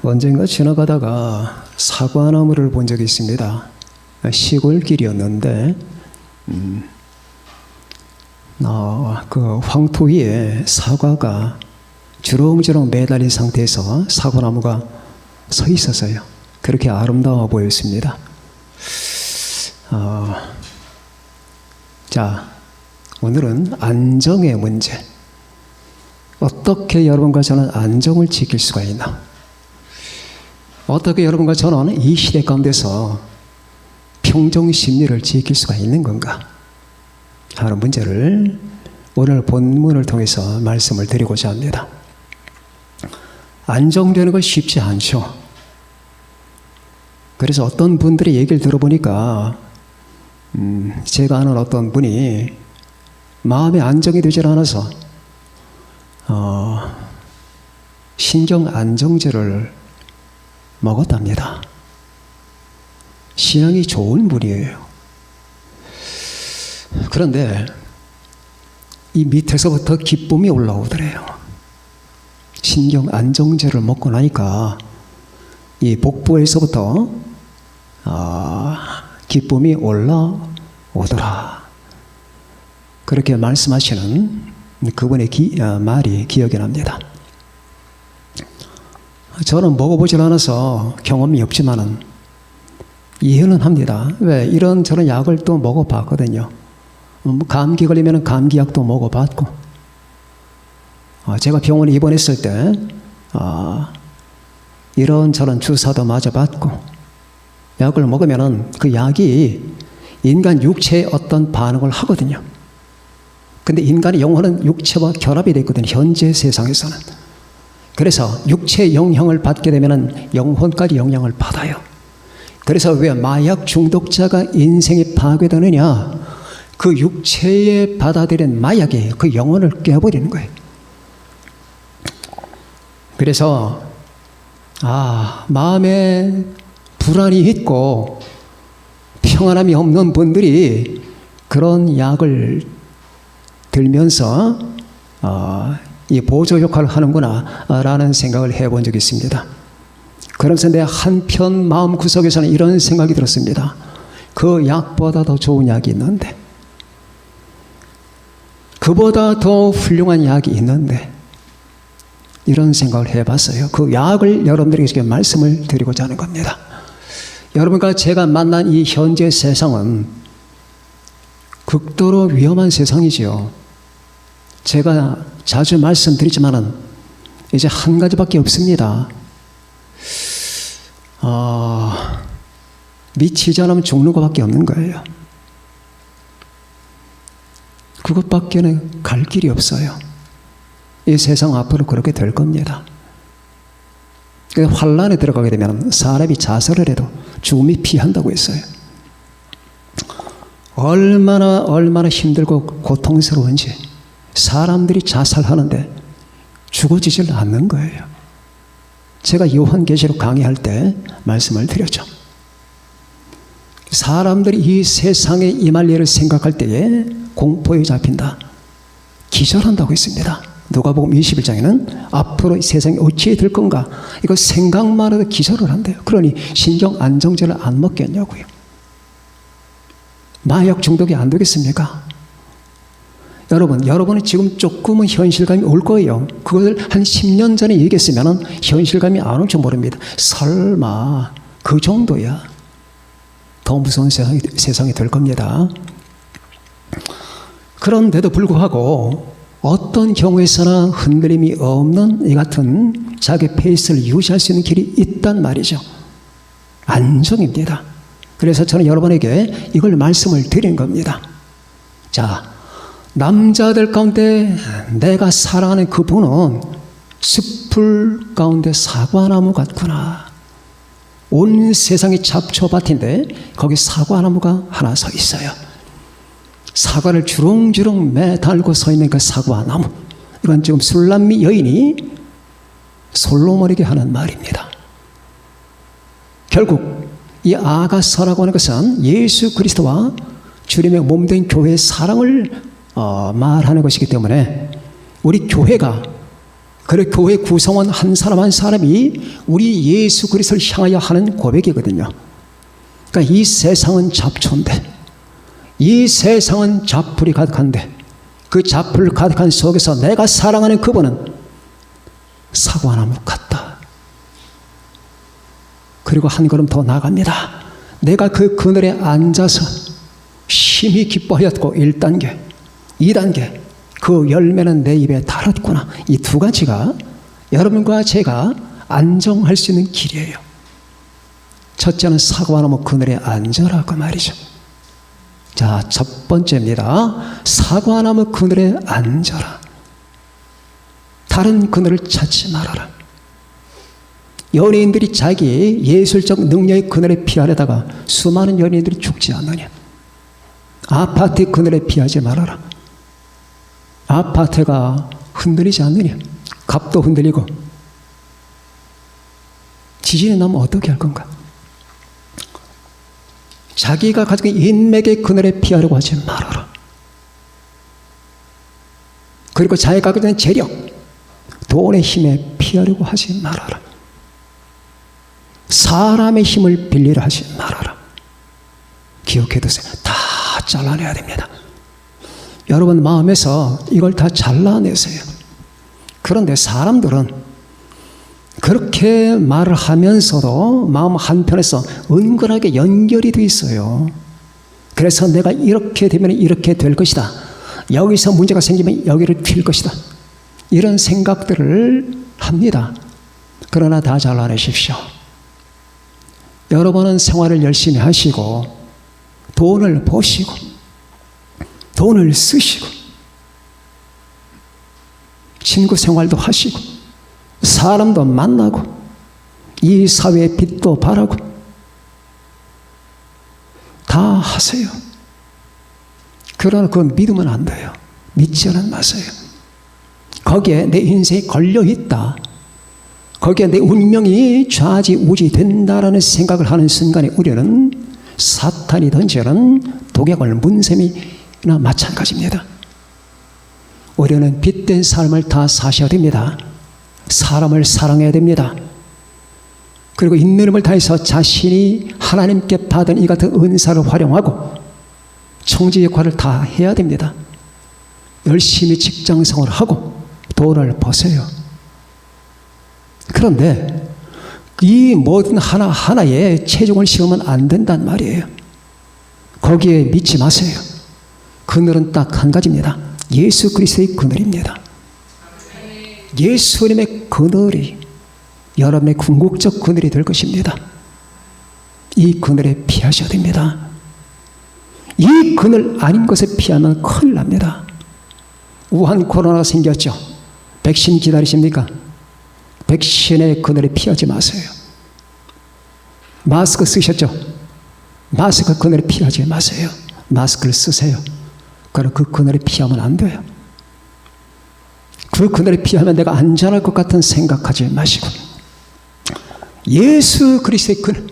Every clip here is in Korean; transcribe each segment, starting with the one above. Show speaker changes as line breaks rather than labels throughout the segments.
언젠가 지나가다가 사과나무를 본 적이 있습니다. 시골길이었는데 그 황토 위에 사과가 주렁주렁 매달린 상태에서 사과나무가 서 있었어요. 그렇게 아름다워 보였습니다. 자, 오늘은 안정의 문제. 어떻게 여러분과 저는 안정을 지킬 수가 있나? 어떻게 여러분과 저는 이 시대 가운데서 평정 심리를 지킬 수가 있는 건가 하는 문제를 오늘 본문을 통해서 말씀을 드리고자 합니다. 안정되는 건 쉽지 않죠. 그래서 어떤 분들의 얘기를 들어보니까 제가 아는 어떤 분이 마음의 안정이 되질 않아서 신경 안정제를 먹었답니다. 신앙이 좋은 분이에요. 그런데 이 밑에서부터 기쁨이 올라오더래요. 신경 안정제를 먹고 나니까 이 복부에서부터 기쁨이 올라오더라. 그렇게 말씀하시는 그분의 말이 기억이 납니다. 저는 먹어보질 않아서 경험이 없지만은 이해는 합니다. 왜? 이런저런 약을 또 먹어봤거든요. 감기 걸리면 감기약도 먹어봤고, 제가 병원에 입원했을 때 이런저런 주사도 맞아봤고, 약을 먹으면은 그 약이 인간 육체에 어떤 반응을 하거든요. 근데 인간의 영혼은 육체와 결합이 되어 있거든요. 현재 세상에서는. 그래서 육체의 영향을 받게 되면 영혼까지 영향을 받아요. 그래서 왜 마약 중독자가 인생이 파괴되느냐? 그 육체에 받아들인 마약이 그 영혼을 깨버리는 거예요. 그래서 마음에 불안이 있고 평안함이 없는 분들이 그런 약을 들면서 이 보조 역할을 하는구나 라는 생각을 해본 적이 있습니다. 그러면서 내 한편 마음구석에서는 이런 생각이 들었습니다. 그 약보다 더 좋은 약이 있는데, 그보다 더 훌륭한 약이 있는데, 이런 생각을 해봤어요. 그 약을 여러분들에게 지금 말씀을 드리고자 하는 겁니다. 여러분과 제가 만난 이 현재 세상은 극도로 위험한 세상이지요. 제가 자주 말씀드리지만은 이제 한 가지밖에 없습니다. 미치지 않으면 죽는 것밖에 없는 거예요. 그것밖에는 갈 길이 없어요. 이 세상 앞으로 그렇게 될 겁니다. 환란에 들어가게 되면 사람이 자살을 해도 죽음이 피한다고 했어요. 얼마나 힘들고 고통스러운지 사람들이 자살하는데 죽어지질 않는 거예요. 제가 요한계시록 강의할 때 말씀을 드렸죠. 사람들이 이 세상에 임할 일을 생각할 때에 공포에 잡힌다. 기절한다고 했습니다. 누가복음 21장에는 앞으로 이 세상이 어찌 될 건가, 이거 생각만 해도 기절을 한대요. 그러니 신경 안정제를 안 먹겠냐고요. 마약 중독이 안 되겠습니까? 여러분은 지금 조금은 현실감이 올 거예요. 그걸 한 10년 전에 얘기했으면 현실감이 안 올지 모릅니다. 설마 그 정도야. 더 무서운 세상이 될 겁니다. 그런데도 불구하고 어떤 경우에서나 흔들림이 없는 이 같은 자기 페이스를 유지할 수 있는 길이 있단 말이죠. 안정입니다. 그래서 저는 여러분에게 이걸 말씀을 드린 겁니다. 자, 남자들 가운데 내가 사랑하는 그분은 숲풀 가운데 사과나무 같구나. 온 세상이 잡초밭인데 거기 사과나무가 하나 서 있어요. 사과를 주렁주렁 매달고 서 있는 그 사과나무, 이건 지금 술람미 여인이 솔로몬에게 하는 말입니다. 결국 이 아가서라고 하는 것은 예수 그리스도와 주님의 몸된 교회의 사랑을 말하는 것이기 때문에 우리 교회가 그래 교회 구성원 한 사람 한 사람이 우리 예수 그리스도를 향하여 하는 고백이거든요. 그러니까 이 세상은 잡초인데, 이 세상은 잡풀이 가득한데, 그 잡풀 가득한 속에서 내가 사랑하는 그분은 사과나무 같다. 그리고 한 걸음 더 나갑니다. 내가 그 그늘에 앉아서 심히 기뻐하였고 1단계, 2단계 그 열매는 내 입에 달았구나. 이 두 가지가 여러분과 제가 안정할 수 있는 길이에요. 첫째는 사과나무 그늘에 앉으라 그 말이죠. 자, 첫 번째입니다. 사과나무 그늘에 앉아라. 다른 그늘을 찾지 말아라. 연예인들이 자기 예술적 능력의 그늘에 피하려다가 수많은 연예인들이 죽지 않느냐. 아파트 그늘에 피하지 말아라. 아파트가 흔들리지 않느냐. 값도 흔들리고 지진이 나면 어떻게 할 건가. 자기가 가지고 있는 인맥의 그늘에 피하려고 하지 말아라. 그리고 자기가 가지고 있는 재력, 돈의 힘에 피하려고 하지 말아라. 사람의 힘을 빌리려 하지 말아라. 기억해두세요. 다 잘라내야 됩니다. 여러분 마음에서 이걸 다 잘라내세요. 그런데 사람들은 그렇게 말을 하면서도 마음 한편에서 은근하게 연결이 돼 있어요. 그래서 내가 이렇게 되면 이렇게 될 것이다. 여기서 문제가 생기면 여기를 튈 것이다. 이런 생각들을 합니다. 그러나 다 잘라내십시오. 여러분은 생활을 열심히 하시고 돈을 버시고 돈을 쓰시고 친구 생활도 하시고 사람도 만나고 이 사회의 빛도 바라고 다 하세요. 그러나 그건 믿으면 안 돼요. 믿지는 마세요. 거기에 내 인생이 걸려있다. 거기에 내 운명이 좌지우지 된다라는 생각을 하는 순간에 우리는 사탄이 던지는 독약을 문셈이나 마찬가지입니다. 우리는 빛된 삶을 다 사셔야 됩니다. 사람을 사랑해야 됩니다. 그리고 있는 힘을 다해서 자신이 하나님께 받은 이 같은 은사를 활용하고 청지 역할을 다 해야 됩니다. 열심히 직장생활을 하고 돈을 버세요. 그런데 이 모든 하나하나에 체중을 씌우면 안 된단 말이에요. 거기에 믿지 마세요. 그늘은 딱 한 가지입니다. 예수 그리스도의 그늘입니다. 예수님의 그늘이 여러분의 궁극적 그늘이 될 것입니다. 이 그늘에 피하셔야 됩니다. 이 그늘 아닌 것에 피하면 큰일 납니다. 우한 코로나가 생겼죠. 백신 기다리십니까? 백신의 그늘에 피하지 마세요. 마스크 쓰셨죠? 마스크 그늘에 피하지 마세요. 마스크를 쓰세요. 그럼 그 그늘에 피하면 안 돼요. 그 그늘에 피하면 내가 안전할 것 같은 생각하지 마시고 예수 그리스도의 그늘,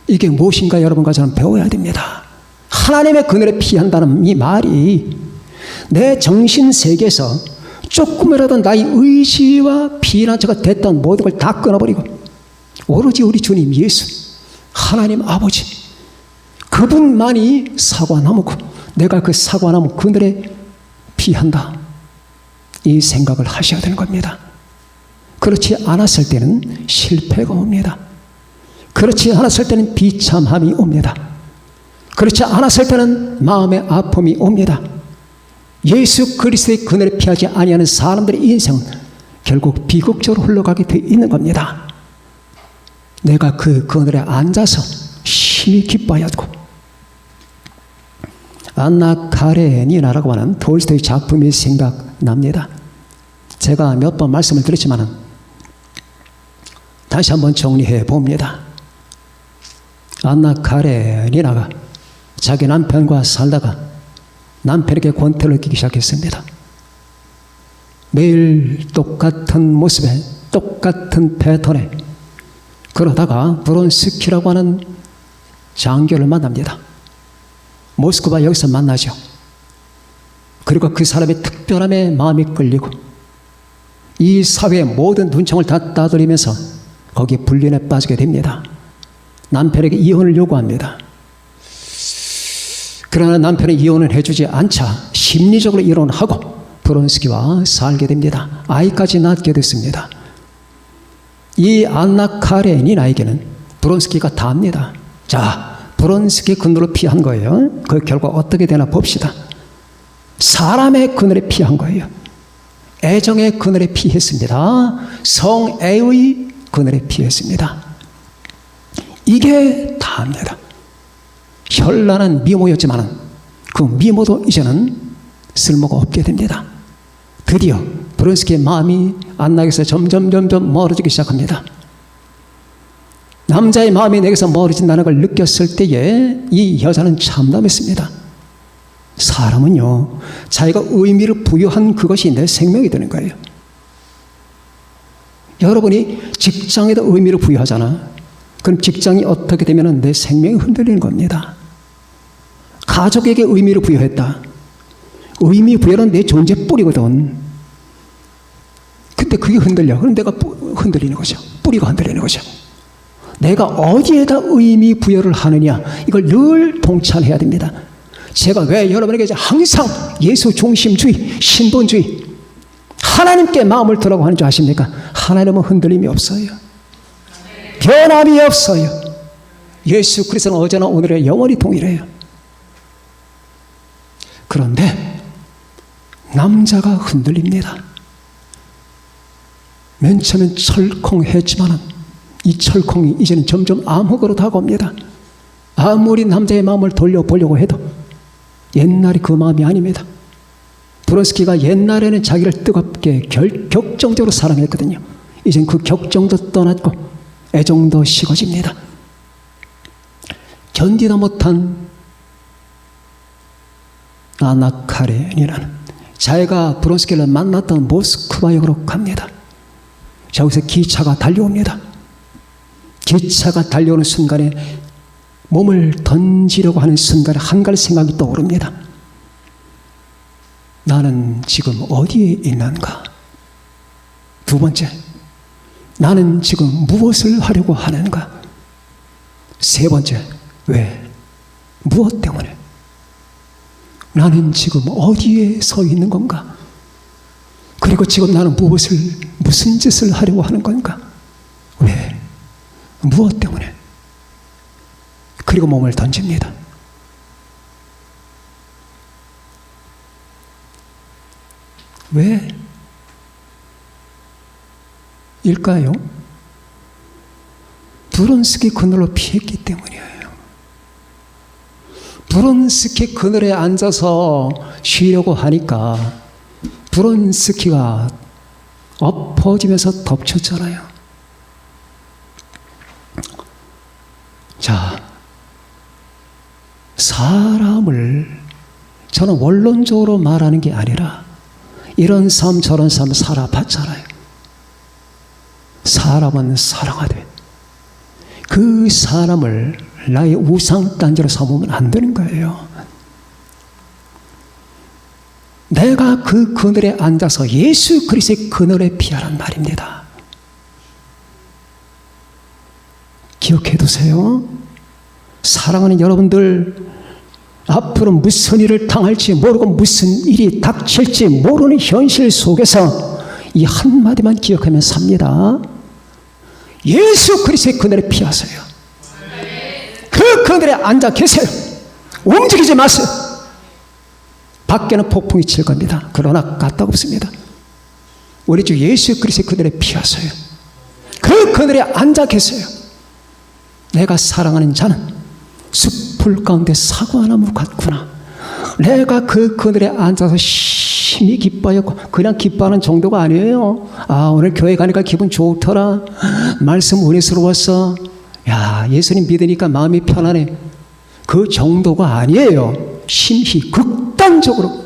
이게 무엇인가 여러분과 저는 배워야 됩니다. 하나님의 그늘에 피한다는 이 말이 내 정신세계에서 조금이라도 나의 의지와 피난처가 됐던 모든 걸 다 끊어버리고 오로지 우리 주님 예수, 하나님 아버지, 그분만이 사과나무고 내가 그 사과나무 그늘에 피한다, 이 생각을 하셔야 되는 겁니다. 그렇지 않았을 때는 실패가 옵니다. 그렇지 않았을 때는 비참함이 옵니다. 그렇지 않았을 때는 마음의 아픔이 옵니다. 예수 그리스도의 그늘에 피하지 아니하는 사람들의 인생은 결국 비극적으로 흘러가게 되어 있는 겁니다. 내가 그 그늘에 앉아서 심히 기뻐하였고, 안나 카레니나라고 하는 톨스토이 작품이 생각납니다. 제가 몇 번 말씀을 드렸지만 다시 한번 정리해 봅니다. 안나 카레니나가 자기 남편과 살다가 남편에게 권태를 끼기 시작했습니다. 매일 똑같은 모습에 똑같은 패턴에, 그러다가 브론스키라고 하는 장교를 만납니다. 모스크바 여기서 만나죠. 그리고 그 사람의 특별함에 마음이 끌리고 이 사회의 모든 눈총을 다 따돌리면서 거기에 불륜에 빠지게 됩니다. 남편에게 이혼을 요구합니다. 그러나 남편은 이혼을 해주지 않자 심리적으로 이혼을 하고 브론스키와 살게 됩니다. 아이까지 낳게 됐습니다. 이 안나 카레니나에게는 브론스키가 다 압니다. 자, 브론스키 그늘을 피한 거예요. 그 결과 어떻게 되나 봅시다. 사람의 그늘에 피한 거예요. 애정의 그늘에 피했습니다. 성애의 그늘에 피했습니다. 이게 다입니다. 현란한 미모였지만 그 미모도 이제는 쓸모가 없게 됩니다. 드디어 브론스키의 마음이 안나에게서 점점 멀어지기 시작합니다. 남자의 마음이 내게서 멀어진다는 걸 느꼈을 때에 이 여자는 참담했습니다. 사람은요, 자기가 의미를 부여한 그것이 내 생명이 되는 거예요. 여러분이 직장에도 의미를 부여하잖아. 그럼 직장이 어떻게 되면 내 생명이 흔들리는 겁니다. 가족에게 의미를 부여했다. 의미 부여는 내 존재 뿌리거든. 근데 그게 흔들려. 그럼 내가 흔들리는 거죠. 뿌리가 흔들리는 거죠. 내가 어디에다 의미 부여를 하느냐, 이걸 늘 통찰해야 됩니다. 제가 왜 여러분에게 항상 예수 중심주의, 신본주의, 하나님께 마음을 두라고 하는 줄 아십니까? 하나님은 흔들림이 없어요. 변함이 없어요. 예수 그리스도는 어제나 오늘의 영원히 동일해요. 그런데 남자가 흔들립니다. 맨 처음엔 철컹했지만 이 철컹이 이제는 점점 암흑으로 다가옵니다. 아무리 남자의 마음을 돌려보려고 해도 옛날이 그 마음이 아닙니다. 브론스키가 옛날에는 자기를 뜨겁게 격정적으로 사랑했거든요. 이젠 그 격정도 떠났고 애정도 식어집니다. 견디다 못한 아나 카레니나는 자기가 브론스키를 만났던 모스크바역으로 갑니다. 저기서 기차가 달려옵니다. 기차가 달려오는 순간에 몸을 던지려고 하는 순간에 한 가지 생각이 떠오릅니다. 나는 지금 어디에 있는가? 두 번째, 나는 지금 무엇을 하려고 하는가? 세 번째, 왜? 무엇 때문에? 나는 지금 어디에 서 있는 건가? 그리고 지금 나는 무슨 짓을 하려고 하는 건가? 왜? 무엇 때문에? 그리고 몸을 던집니다. 왜? 일까요? 브론스키 그늘로 피했기 때문이에요. 브론스키 그늘에 앉아서 쉬려고 하니까 브론스키가 엎어지면서 덮쳤잖아요. 자, 사람을 저는 원론적으로 말하는 게 아니라 이런 삶 저런 삶 살아봤잖아요. 사람은 사랑하되 그 사람을 나의 우상단지로 삼으면 안 되는 거예요. 내가 그 그늘에 앉아서 예수 그리스도의 그늘에 피하란 말입니다. 기억해 두세요. 사랑하는 여러분들, 앞으로 무슨 일을 당할지 모르고 무슨 일이 닥칠지 모르는 현실 속에서 이 한마디만 기억하면 삽니다. 예수 그리스도의 그늘에 피하세요. 그 그늘에 앉아 계세요. 움직이지 마세요. 밖에는 폭풍이 칠 겁니다. 그러나 까딱없습니다. 우리 주 예수 그리스도의 그늘에 피하세요. 그 그늘에 앉아 계세요. 내가 사랑하는 자는 숲풀 가운데 사과나무 같구나. 내가 그 그늘에 앉아서 심히 기뻐하였고, 그냥 기뻐하는 정도가 아니에요. 아, 오늘 교회 가니까 기분 좋더라. 말씀 은혜스러웠어. 야, 예수님 믿으니까 마음이 편하네. 그 정도가 아니에요. 심히 극단적으로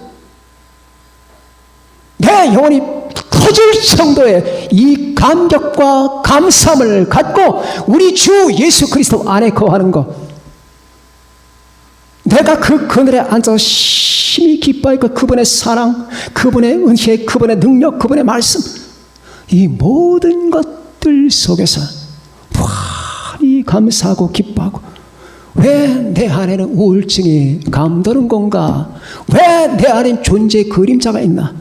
내 영혼이 터질 정도의 이 감격과 감사함을 갖고 우리 주 예수 그리스도 안에 거하는 것. 내가 그 그늘에 앉아서 심히 기뻐하고 그분의 사랑, 그분의 은혜, 그분의 능력, 그분의 말씀, 이 모든 것들 속에서 많이 감사하고 기뻐하고, 왜 내 안에는 우울증이 감도는 건가? 왜 내 안엔 존재의 그림자가 있나?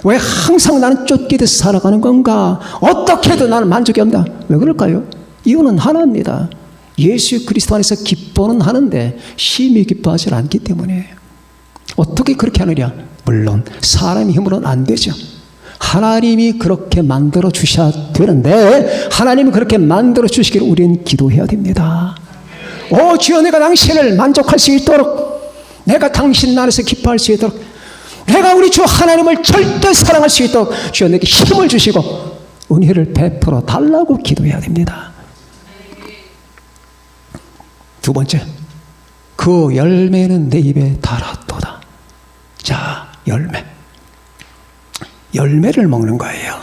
왜 항상 나는 쫓기듯 살아가는 건가? 어떻게 해도 나는 만족이 없다. 왜 그럴까요? 이유는 하나입니다. 예수 그리스도 안에서 기뻐는 하는데 심히 기뻐하지 않기 때문에. 어떻게 그렇게 하느냐? 물론 사람의 힘으로는 안 되죠. 하나님이 그렇게 만들어 주셔야 되는데, 하나님이 그렇게 만들어 주시기를 우리는 기도해야 됩니다. 오 주여, 내가 당신을 만족할 수 있도록, 내가 당신 안에서 기뻐할 수 있도록, 내가 우리 주 하나님을 절대 사랑할 수 있도록 주여 내게 힘을 주시고 은혜를 베풀어 달라고 기도해야 됩니다. 두 번째, 그 열매는 내 입에 달았도다. 자, 열매를 먹는 거예요.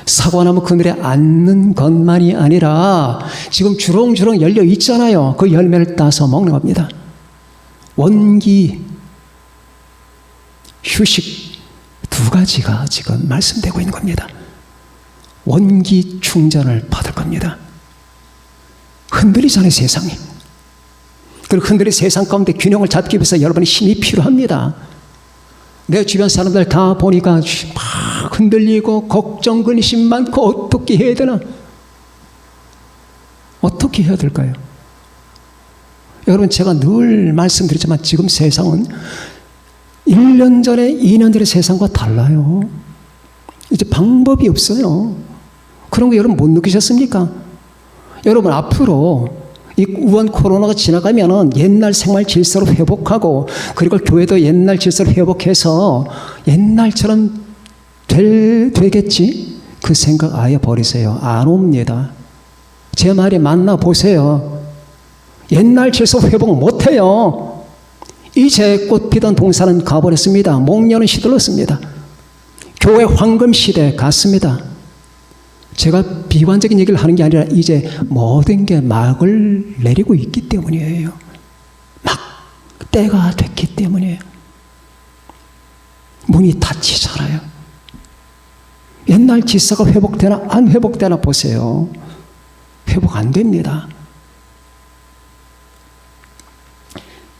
사과나무 그늘에 앉는 것만이 아니라 지금 주렁주렁 열려 있잖아요. 그 열매를 따서 먹는 겁니다. 원기, 휴식, 두 가지가 지금 말씀되고 있는 겁니다. 원기 충전을 받을 겁니다. 흔들리잖아요, 세상이. 그리고 흔들린 세상 가운데 균형을 잡기 위해서 여러분의 힘이 필요합니다. 내 주변 사람들 다 보니까 막 흔들리고 걱정, 근심 많고 어떻게 해야 되나? 어떻게 해야 될까요? 여러분, 제가 늘 말씀드리지만 지금 세상은 1년 전에, 2년 전에 세상과 달라요. 이제 방법이 없어요. 그런 거 여러분 못 느끼셨습니까? 여러분, 앞으로 이 우한 코로나가 지나가면은 옛날 생활 질서로 회복하고, 그리고 교회도 옛날 질서로 회복해서 옛날처럼 되겠지? 그 생각 아예 버리세요. 안 옵니다. 제 말이 맞나 보세요. 옛날 질서 회복 못해요. 이제 꽃 피던 동산은 가버렸습니다. 목련은 시들었습니다. 교회 황금 시대 갔습니다. 제가 비관적인 얘기를 하는 게 아니라 이제 모든 게 막을 내리고 있기 때문이에요. 막 때가 됐기 때문이에요. 문이 닫히잖아요. 옛날 질서가 회복되나 안 회복되나 보세요. 회복 안 됩니다.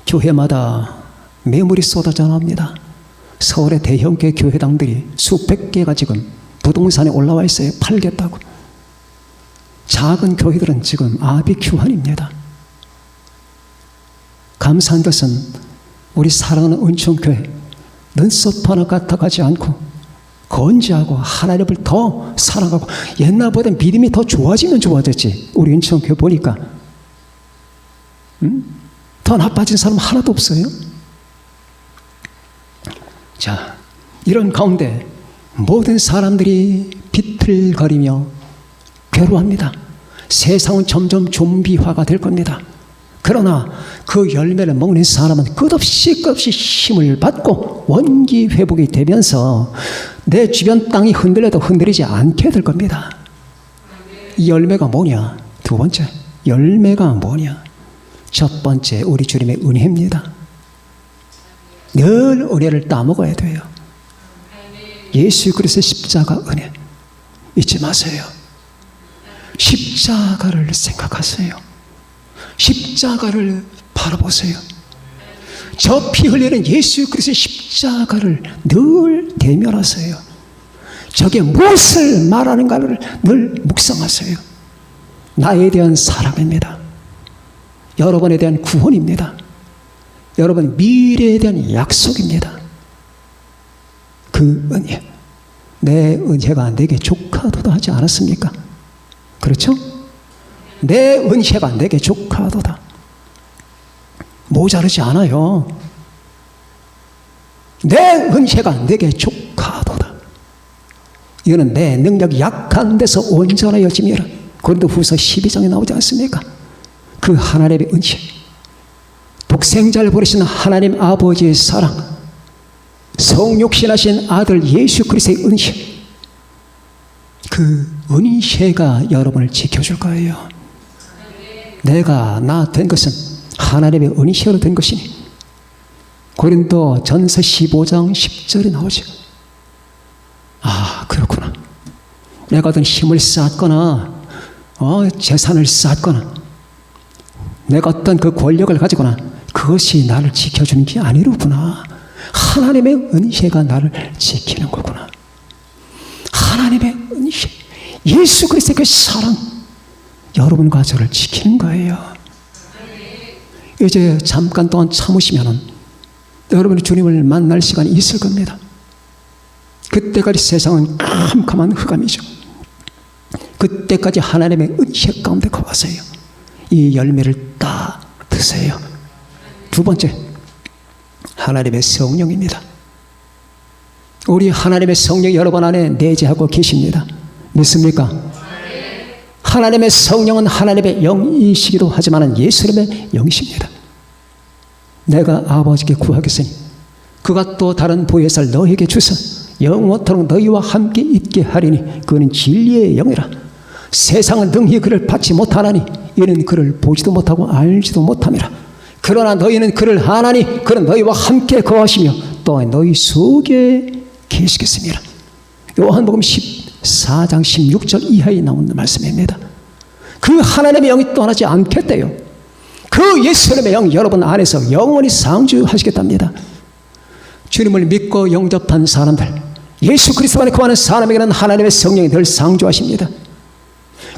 교회마다 매물이 쏟아져 나옵니다. 서울의 대형교회 교회당들이 수백 개가 지금 부동산에 올라와 있어요. 팔겠다고. 작은 교회들은 지금 아비규환입니다. 감사한 것은 우리 사랑하는 은총교회 눈썹 하나 까딱하지 않고 건지하고 하나님을 더 사랑하고, 옛날보다 믿음이 더 좋아지면 좋아졌지. 우리 은총교회 보니까 더 나빠진 사람 하나도 없어요. 자, 이런 가운데 모든 사람들이 비틀거리며 괴로워합니다. 세상은 점점 좀비화가 될 겁니다. 그러나 그 열매를 먹는 사람은 끝없이 힘을 받고 원기 회복이 되면서 내 주변 땅이 흔들려도 흔들리지 않게 될 겁니다. 이 열매가 뭐냐? 두 번째, 열매가 뭐냐? 첫 번째, 우리 주님의 은혜입니다. 늘 은혜를 따먹어야 돼요. 예수 그리스도의 십자가 은혜 잊지 마세요. 십자가를 생각하세요. 십자가를 바라보세요. 저 피 흘리는 예수 그리스도의 십자가를 늘 대면하세요. 저게 무엇을 말하는가를 늘 묵상하세요. 나에 대한 사랑입니다. 여러분에 대한 구원입니다. 여러분 미래에 대한 약속입니다. 그 은혜, 내 은혜가 내게 족하도다 하지 않았습니까? 그렇죠? 내 은혜가 내게 족하도다. 모자르지 않아요. 내 은혜가 내게 족하도다. 이거는 내 능력이 약한 데서 온전하여짐이라. 고린도후서 12장에 나오지 않습니까? 그 하나님의 은혜, 독생자를 버리신 하나님 아버지의 사랑, 성육신하신 아들 예수 그리스도의 은혜, 그 은혜가 여러분을 지켜줄 거예요. 내가 나 된 것은 하나님의 은혜로 된 것이니. 고린도 전서 15장 10절에 나오죠. 아, 그렇구나. 내가 어떤 힘을 쌓거나 재산을 쌓거나 내가 어떤 그 권력을 가지거나 그것이 나를 지켜주는 게 아니로구나. 하나님의 은혜가 나를 지키는 거구나. 하나님의 은혜, 예수 그리스도의 그 사랑, 여러분과 저를 지키는 거예요. 이제 잠깐 동안 참으시면은 여러분이 주님을 만날 시간이 있을 겁니다. 그때까지 세상은 캄캄한 흑암이죠. 그때까지 하나님의 은혜 가운데 거하세요. 이 열매를 다 드세요. 두 번째, 하나님의 성령입니다. 우리 하나님의 성령이 여러분 안에 내재하고 계십니다. 믿습니까? 하나님의 성령은 하나님의 영이시기도 하지만 예수님의 영이십니다. 내가 아버지께 구하겠으니 그가 또 다른 보혜사를 너에게 주사 영원토록 너희와 함께 있게 하리니 그는 진리의 영이라. 세상은 능히 그를 받지 못하나니 이는 그를 보지도 못하고 알지도 못함이라. 그러나 너희는 그를 아나니 그는 너희와 함께 거하시며 또한 너희 속에 계시겠습니다. 요한복음 14장 16절 이하에 나오는 말씀입니다. 그 하나님의 영이 떠나지 않겠대요. 그 예수님의 영 여러분 안에서 영원히 상주하시겠답니다. 주님을 믿고 영접한 사람들, 예수 그리스도 안에 거하는 사람에게는 하나님의 성령이 늘 상주하십니다.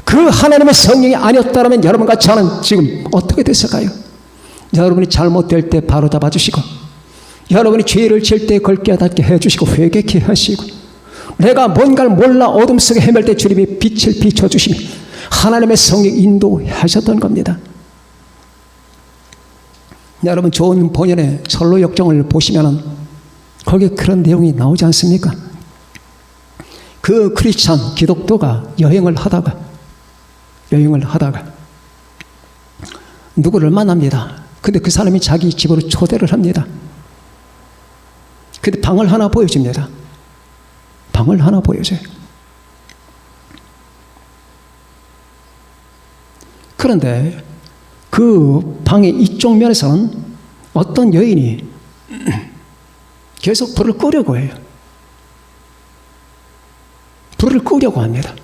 그 하나님의 성령이 아니었다면 여러분과 저는 지금 어떻게 됐을까요? 여러분이 잘못될 때 바로 잡아주시고, 여러분이 죄를 지을 때 그걸 깨닫게 해주시고 회개케 하시고, 내가 뭔가를 몰라 어둠 속에 헤맬 때 주님이 빛을 비춰주시며 하나님의 성령 인도하셨던 겁니다. 여러분 좋은 본연의 철로 역정을 보시면 거기에 그런 내용이 나오지 않습니까? 그 크리스찬 기독교가 여행을 하다가 누구를 만납니다. 근데 그 사람이 자기 집으로 초대를 합니다. 근데 방을 하나 보여줍니다. 방을 하나 보여줘요. 그런데 그 방의 이쪽 면에서는 어떤 여인이 계속 불을 끄려고 해요. 불을 끄려고 합니다.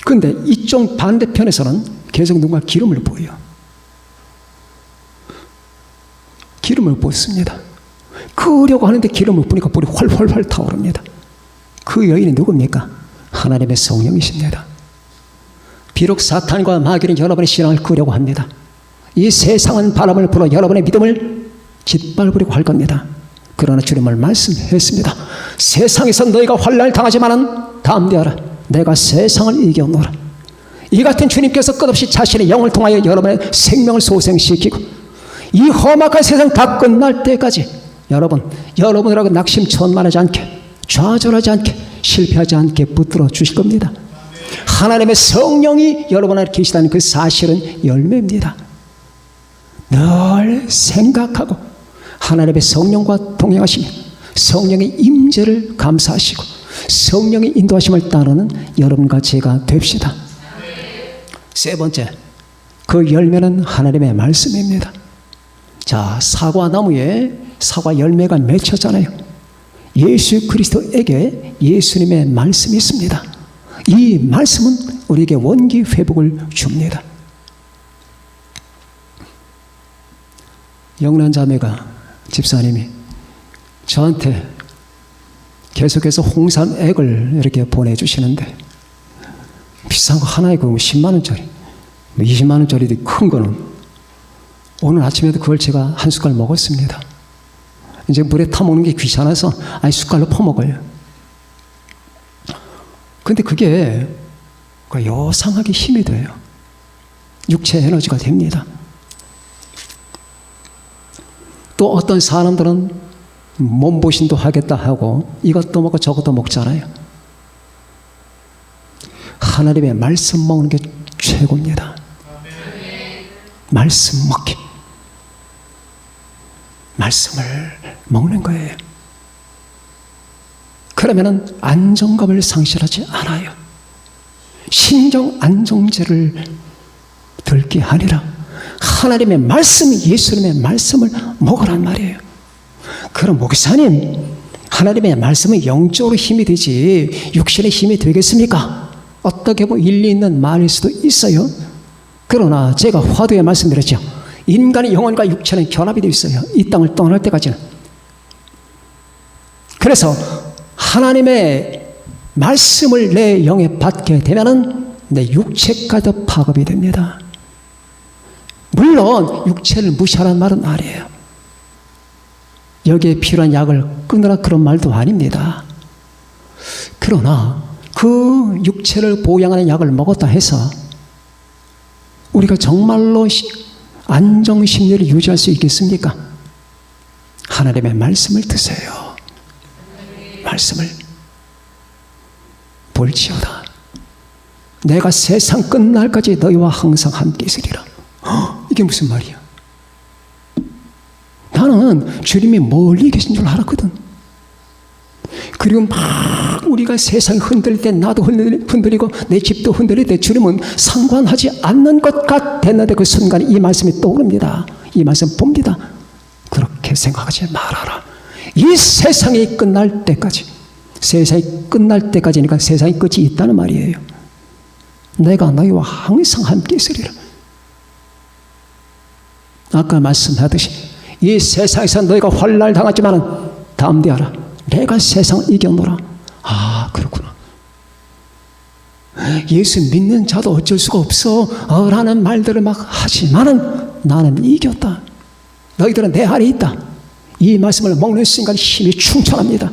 그런데 이쪽 반대편에서는 계속 누군가 기름을 부어요. 기름을 붓습니다. 끄려고 하는데 기름을 부니까 불이 활활활 타오릅니다. 그 여인이 누굽니까? 하나님의 성령이십니다. 비록 사탄과 마귀는 여러분의 신앙을 끄려고 합니다. 이 세상은 바람을 불어 여러분의 믿음을 짓밟으려고 할 겁니다. 그러나 주님을 말씀했습니다. 세상에서 너희가 환난을 당하지만은 담대하라. 내가 세상을 이겨노라. 이 같은 주님께서 끝없이 자신의 영을 통하여 여러분의 생명을 소생시키고 이 험악한 세상 다 끝날 때까지 여러분들하고 낙심천만하지 않게, 좌절하지 않게, 실패하지 않게 붙들어 주실 겁니다. 하나님의 성령이 여러분 안에 계시다는 그 사실은 열매입니다. 늘 생각하고 하나님의 성령과 동행하시며 성령의 임재를 감사하시고 성령의 인도하심을 따르는 여러분과 제가 됩시다. 세 번째, 그 열매는 하나님의 말씀입니다. 자, 사과나무에 사과 열매가 맺혔잖아요. 예수 그리스도에게 예수님의 말씀이 있습니다. 이 말씀은 우리에게 원기 회복을 줍니다. 영란 자매가 집사님이 저한테 계속해서 홍삼액을 이렇게 보내주시는데 비싼 거 하나에 그 10만 원짜리, 20만 원짜리도 큰 거는 오늘 아침에도 그걸 제가 한 숟갈 먹었습니다. 이제 물에 타먹는 게 귀찮아서 숟갈로 퍼먹어요. 근데 그게 요상하게 힘이 돼요. 육체 에너지가 됩니다. 또 어떤 사람들은 몸보신도 하겠다 하고 이것도 먹고 저것도 먹잖아요. 하나님의 말씀 먹는 게 최고입니다. 말씀 먹기. 말씀을 먹는 거예요. 그러면은 안정감을 상실하지 않아요. 신경 안정제를 들게 하리라. 하나님의 말씀, 예수님의 말씀을 먹으란 말이에요. 그럼 목사님, 하나님의 말씀은 영적으로 힘이 되지 육신의 힘이 되겠습니까? 어떻게 보면 일리 있는 말일 수도 있어요. 그러나 제가 화두에 말씀드렸죠. 인간의 영혼과 육체는 결합이 되어 있어요. 이 땅을 떠날 때까지는. 그래서 하나님의 말씀을 내 영에 받게 되면은 내 육체까지도 파급이 됩니다. 물론 육체를 무시하라는 말은 아니에요. 여기에 필요한 약을 끊으라 그런 말도 아닙니다. 그러나 그 육체를 보양하는 약을 먹었다 해서 우리가 정말로 안정심리를 유지할 수 있겠습니까? 하나님의 말씀을 드세요. 말씀을 볼지어다. 내가 세상 끝날까지 너희와 항상 함께 있으리라. 이게 무슨 말이야? 나는 주님이 멀리 계신 줄 알았거든. 그리고 막 우리가 세상 흔들릴 때 나도 흔들리고 내 집도 흔들릴 때 주님은 상관하지 않는 것 같았는데 그 순간에 이 말씀이 떠오릅니다. 이 말씀 봅니다. 그렇게 생각하지 말아라. 이 세상이 끝날 때까지, 세상이 끝날 때까지니까 세상이 끝이 있다는 말이에요. 내가 너희와 항상 함께 있으리라. 아까 말씀하듯이 이 세상에서 너희가 환난을 당하지만 담대하라. 내가 세상을 이겨노라. 아, 그렇구나. 예수 믿는 자도 어쩔 수가 없어 라는 말들을 막 하지만은 나는 이겼다. 너희들은 내 안에 있다. 이 말씀을 먹는 순간 힘이 충천합니다.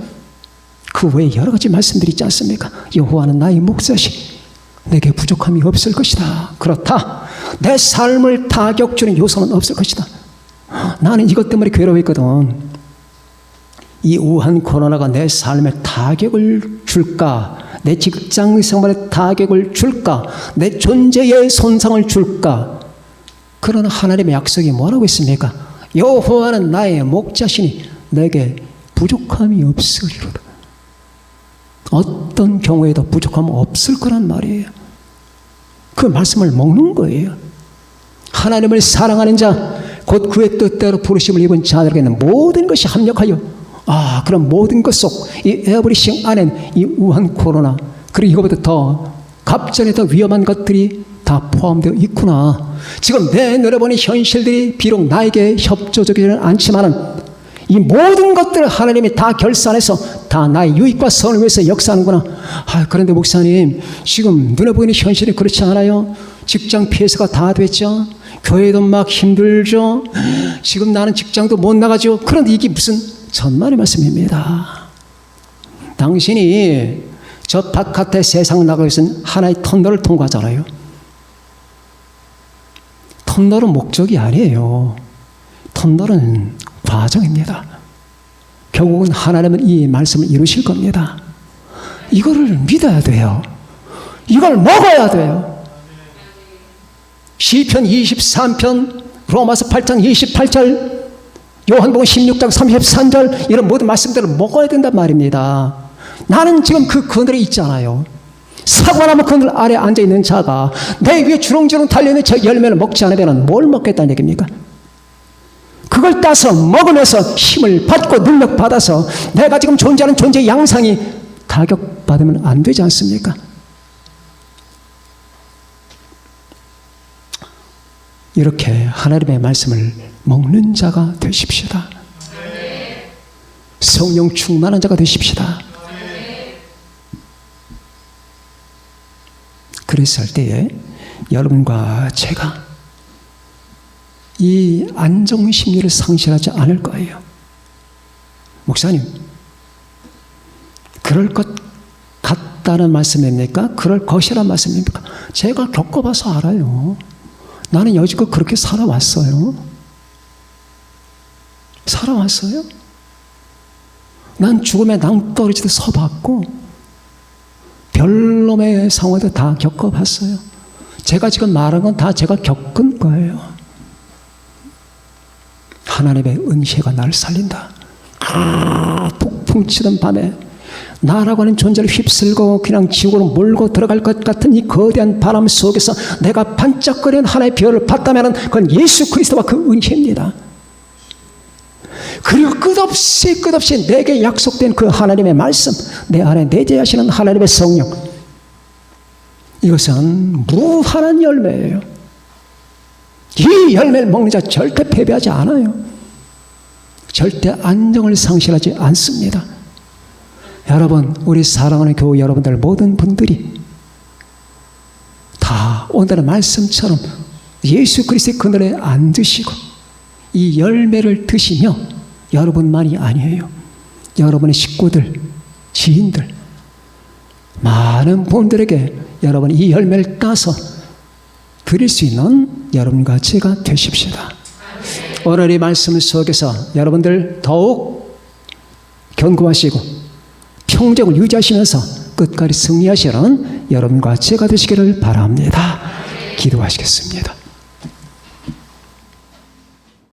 그 외에 여러 가지 말씀들이 있지 않습니까? 여호와는 나의 목자시 내게 부족함이 없을 것이다. 그렇다. 내 삶을 타격 주는 요소는 없을 것이다. 나는 이것 때문에 괴로워했거든. 이 우한 코로나가 내 삶에 타격을 줄까? 내 직장 생활에 타격을 줄까? 내 존재에 손상을 줄까? 그러나 하나님의 약속이 뭐라고 있습니까? 여호와는 나의 목자시니 내게 부족함이 없으리로다. 어떤 경우에도 부족함은 없을 거란 말이에요. 그 말씀을 먹는 거예요. 하나님을 사랑하는 자, 곧 그의 뜻대로 부르심을 입은 자들에게는 모든 것이 합력하여 그럼 모든 것 속 이 에브리싱 안엔 이 우한 코로나 그리고 이거보다 더 갑전에 더 위험한 것들이 다 포함되어 있구나. 지금 내 눈에 보는 현실들이 비록 나에게 협조적이지는 않지만은 이 모든 것들을 하나님이 다 결산해서 다 나의 유익과 선을 위해서 역사하는구나. 그런데 목사님, 지금 눈에 보이는 현실이 그렇지 않아요? 직장 폐쇄가 다 됐죠? 교회도 막 힘들죠? 지금 나는 직장도 못 나가죠? 그런데 이게 무슨 전말의 말씀입니다. 당신이 저 바깥에 세상 나가기 위해서는 하나의 터널을 통과하잖아요. 터널은 목적이 아니에요. 터널은 과정입니다. 결국은 하나님은 이 말씀을 이루실 겁니다. 이거를 믿어야 돼요. 이걸 먹어야 돼요. 시편 23편, 로마서 8장 28절, 요한복음 16장 33절 이런 모든 말씀들을 먹어야 된단 말입니다. 나는 지금 그 그늘에 있잖아요. 사과나무 그늘 아래 앉아있는 자가 내 위에 주렁주렁 달려있는 저 열매를 먹지 않으면 뭘 먹겠다는 얘기입니까? 그걸 따서 먹으면서 힘을 받고 능력 받아서 내가 지금 존재하는 존재의 양상이 타격받으면 안 되지 않습니까? 이렇게 하나님의 말씀을 먹는 자가 되십시다. 성령 충만한 자가 되십시다. 그랬을 때에 여러분과 제가 이 안정심리를 상실하지 않을 거예요. 목사님, 그럴 것 같다는 말씀입니까? 그럴 것이란 말씀입니까? 제가 겪어봐서 알아요. 나는 여지껏 그렇게 살아왔어요. 살아왔어요. 난 죽음의 낭떠러지도 서봤고 별놈의 상황도 다 겪어봤어요. 제가 지금 말한 건 다 제가 겪은 거예요. 하나님의 은혜가 나를 살린다. 폭풍 치던 밤에 나라고 하는 존재를 휩쓸고 그냥 지옥으로 몰고 들어갈 것 같은 이 거대한 바람 속에서 내가 반짝거리는 하나의 별을 봤다면 그건 예수 그리스도와 그 은혜입니다. 그리고 끝없이 내게 약속된 그 하나님의 말씀, 내 안에 내재하시는 하나님의 성령, 이것은 무한한 열매예요. 이 열매를 먹는 자 절대 패배하지 않아요. 절대 안정을 상실하지 않습니다. 여러분, 우리 사랑하는 교우 여러분들 모든 분들이 다 오늘의 말씀처럼 예수 그리스도의 그늘에 앉으시고 이 열매를 드시며, 여러분만이 아니에요. 여러분의 식구들, 지인들, 많은 분들에게 여러분이 이 열매를 따서 드릴 수 있는 여러분과 제가 되십시다. 오늘 이 말씀 속에서 여러분들 더욱 견고하시고 평정을 유지하시면서 끝까지 승리하시는 여러분과 제가 되시기를 바랍니다. 기도하시겠습니다.